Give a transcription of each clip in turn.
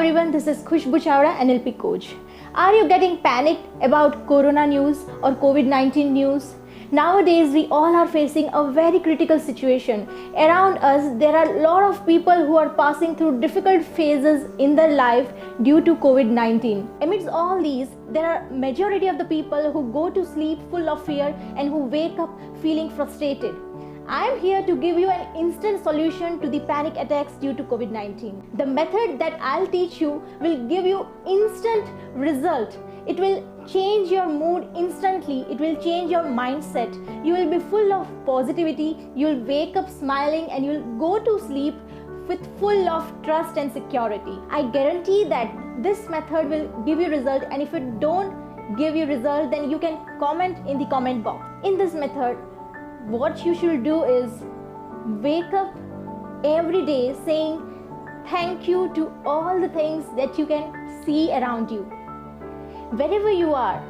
everyone, this is Khushbu Chawda, NLP coach. Are you getting panicked about Corona news or COVID-19 news? Nowadays, we all are facing a very critical situation. Around us, there are a lot of people who are passing through difficult phases in their life due to COVID-19. Amidst all these, there are majority of the people who go to sleep full of fear and who wake up feeling frustrated. I am here to give you an instant solution to the panic attacks due to COVID-19. The method that I'll teach you will give you instant result. It will change your mood instantly. It will change your mindset. You will be full of positivity. You will wake up smiling and you will go to sleep with full of trust and security. I guarantee that this method will give you result, and if it don't give you result, then you can comment in the comment box. In this method, what you should do is wake up every day saying thank you to all the things that you can see around you. Wherever you are,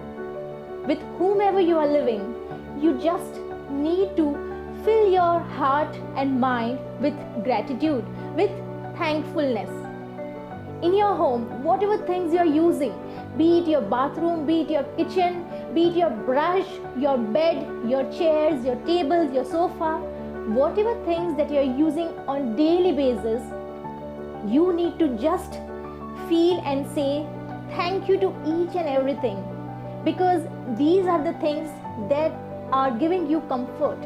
with whomever you are living, you just need to fill your heart and mind with gratitude, with thankfulness. In your home, whatever things you are using, be it your bathroom, be it your kitchen, be it your brush, your bed, your chairs, your tables, your sofa, whatever things that you are using on daily basis, you need to just feel and say thank you to each and everything, because these are the things that are giving you comfort.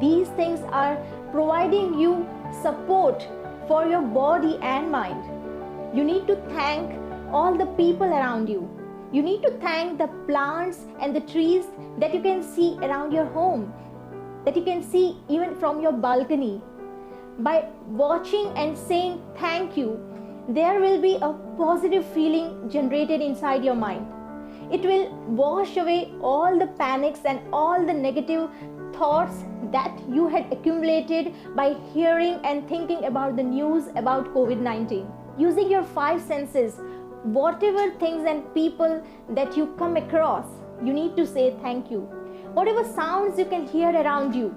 These things are providing you support for your body and mind. You need to thank all the people around you. You need to thank the plants and the trees that you can see around your home, that you can see even from your balcony. By watching and saying thank you, there will be a positive feeling generated inside your mind. It will wash away all the panics and all the negative thoughts that you had accumulated by hearing and thinking about the news about COVID-19. Using your five senses, whatever things and people that you come across, you need to say thank you. Whatever sounds you can hear around you,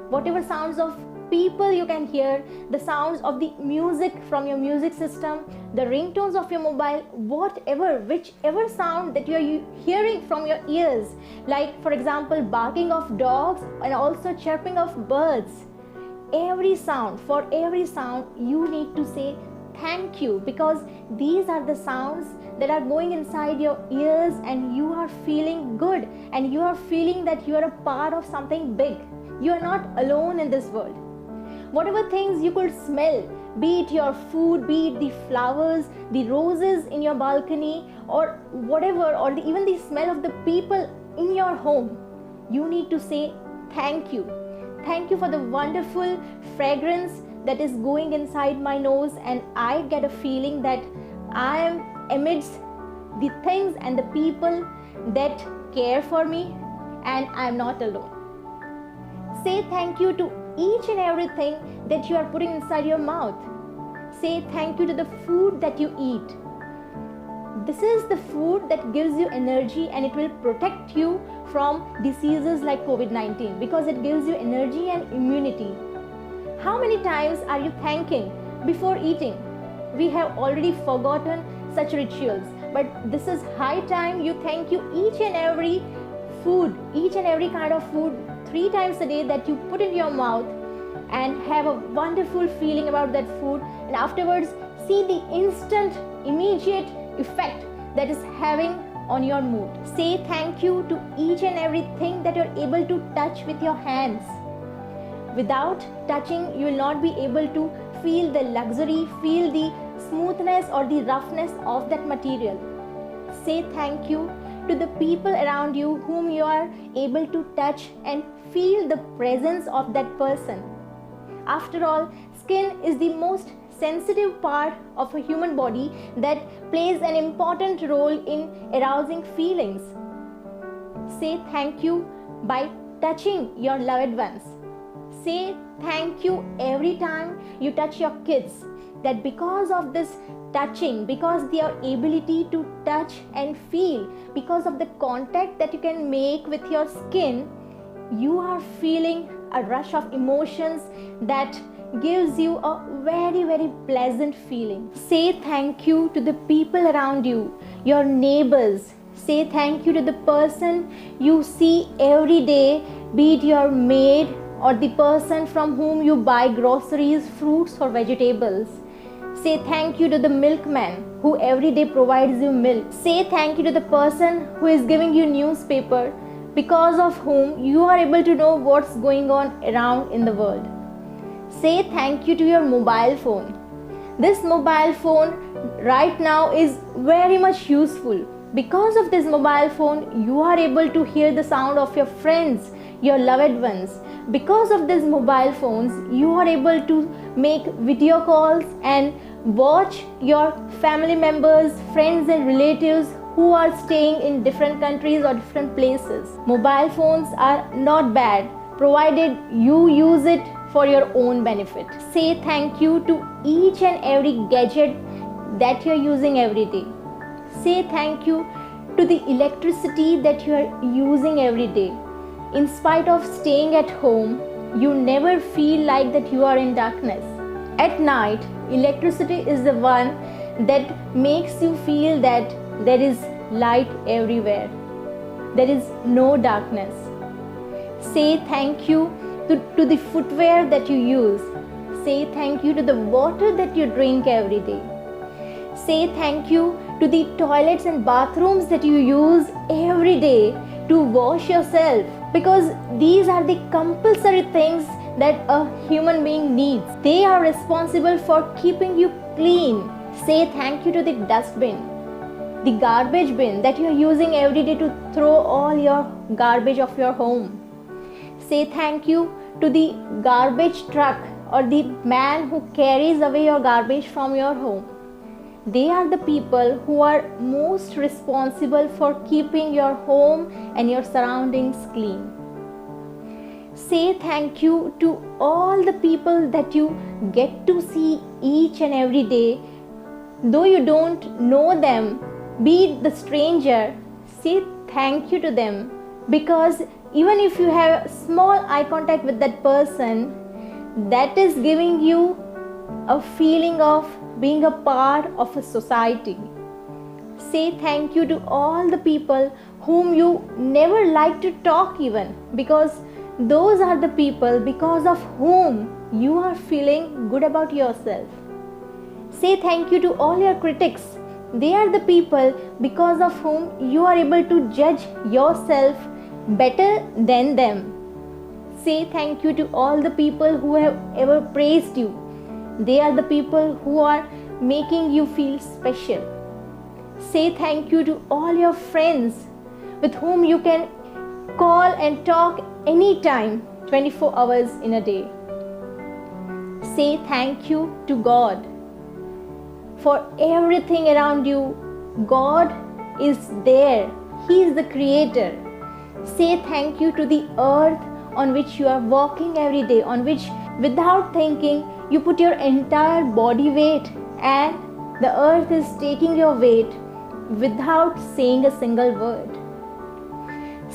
whatever sounds of people you can hear, the sounds of the music from your music system, the ringtones of your mobile, whichever sound that you are hearing from your ears, like for example barking of dogs and also chirping of birds. For every sound you need to say thank you, because these are the sounds that are going inside your ears and you are feeling good and you are feeling that you are a part of something big. You are not alone in this world. Whatever things you could smell, be it your food, be it the flowers, the roses in your balcony, or whatever, or even the smell of the people in your home, you need to say thank you. Thank you for the wonderful fragrance that is going inside my nose, and I get a feeling that I am amidst the things and the people that care for me, and I am not alone. Say thank you to each and everything that you are putting inside your mouth. Say thank you to the food that you eat. This is the food that gives you energy, and it will protect you from diseases like COVID-19, because it gives you energy and immunity. How many times are you thanking before eating? We have already forgotten such rituals, but this is high time you thank you each and every food, each and every kind of food 3 times a day that you put in your mouth, and have a wonderful feeling about that food, and afterwards see the instant, immediate effect that is having on your mood. Say thank you to each and everything that you're able to touch with your hands. Without touching, you will not be able to feel the luxury, feel the smoothness or the roughness of that material. Say thank you to the people around you whom you are able to touch and feel the presence of that person. After all, skin is the most sensitive part of a human body that plays an important role in arousing feelings. Say thank you by touching your loved ones. Say thank you every time you touch your kids, that because of this touching, because their ability to touch and feel, because of the contact that you can make with your skin, you are feeling a rush of emotions that gives you a very, very pleasant feeling. Say thank you to the people around you, your neighbors. Say thank you to the person you see every day, be it your maid or the person from whom you buy groceries, fruits or vegetables. Say thank you to the milkman who every day provides you milk. Say thank you to the person who is giving you newspaper, because of whom you are able to know what's going on around in the world. Say thank you to your mobile phone. This mobile phone right now is very much useful. Because of this mobile phone, you are able to hear the sound of your friends, your loved ones. Because of these mobile phones, you are able to make video calls and watch your family members, friends and relatives who are staying in different countries or different places. Mobile phones are not bad, provided you use it for your own benefit. Say thank you to each and every gadget that you are using every day. Say thank you to the electricity that you are using every day. In spite of staying at home, you never feel like that you are in darkness. At night, electricity is the one that makes you feel that there is light everywhere. There is no darkness. Say thank you to the footwear that you use. Say thank you to the water that you drink every day. Say thank you to the toilets and bathrooms that you use every day to wash yourself, because these are the compulsory things that a human being needs. They are responsible for keeping you clean. Say thank you to the dustbin, the garbage bin that you are using every day to throw all your garbage of your home. Say thank you to the garbage truck or the man who carries away your garbage from your home. They are the people who are most responsible for keeping your home and your surroundings clean. Say thank you to all the people that you get to see each and every day. Though you don't know them, be it the stranger, say thank you to them, because even if you have small eye contact with that person, that is giving you a feeling of being a part of a society. Say thank you to all the people whom you never like to talk even, because those are the people because of whom you are feeling good about yourself. Say thank you to all your critics. They are the people because of whom you are able to judge yourself better than them. Say thank you to all the people who have ever praised you. They are the people who are making you feel special. Say thank you to all your friends with whom you can call and talk anytime, 24 hours in a day. Say thank you to God for everything around you. God is there. He is the creator. Say thank you to the earth on which you are walking every day, on which without thinking you put your entire body weight and the earth is taking your weight without saying a single word.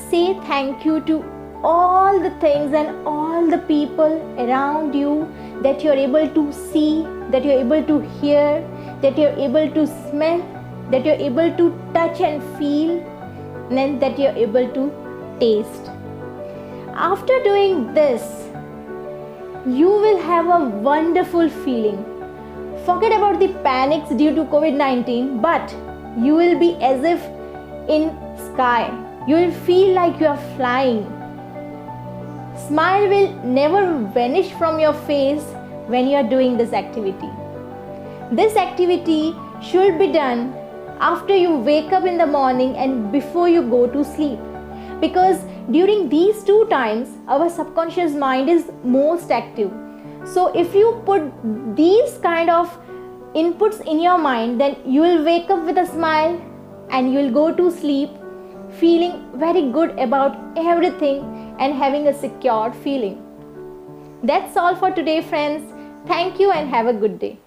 Say thank you to all the things and all the people around you that you are able to see, that you are able to hear, that you are able to smell, that you are able to touch and feel, and that you are able to taste. After doing this, you will have a wonderful feeling. Forget about the panics due to COVID-19, but you will be as if in sky. You will feel like you are flying. Smile will never vanish from your face when you are doing this activity. This activity should be done after you wake up in the morning and before you go to sleep, because during these two times our subconscious mind is most active. So if you put these kind of inputs in your mind, then you will wake up with a smile and you will go to sleep feeling very good about everything and having a secure feeling. That's all for today, friends. Thank you and have a good day.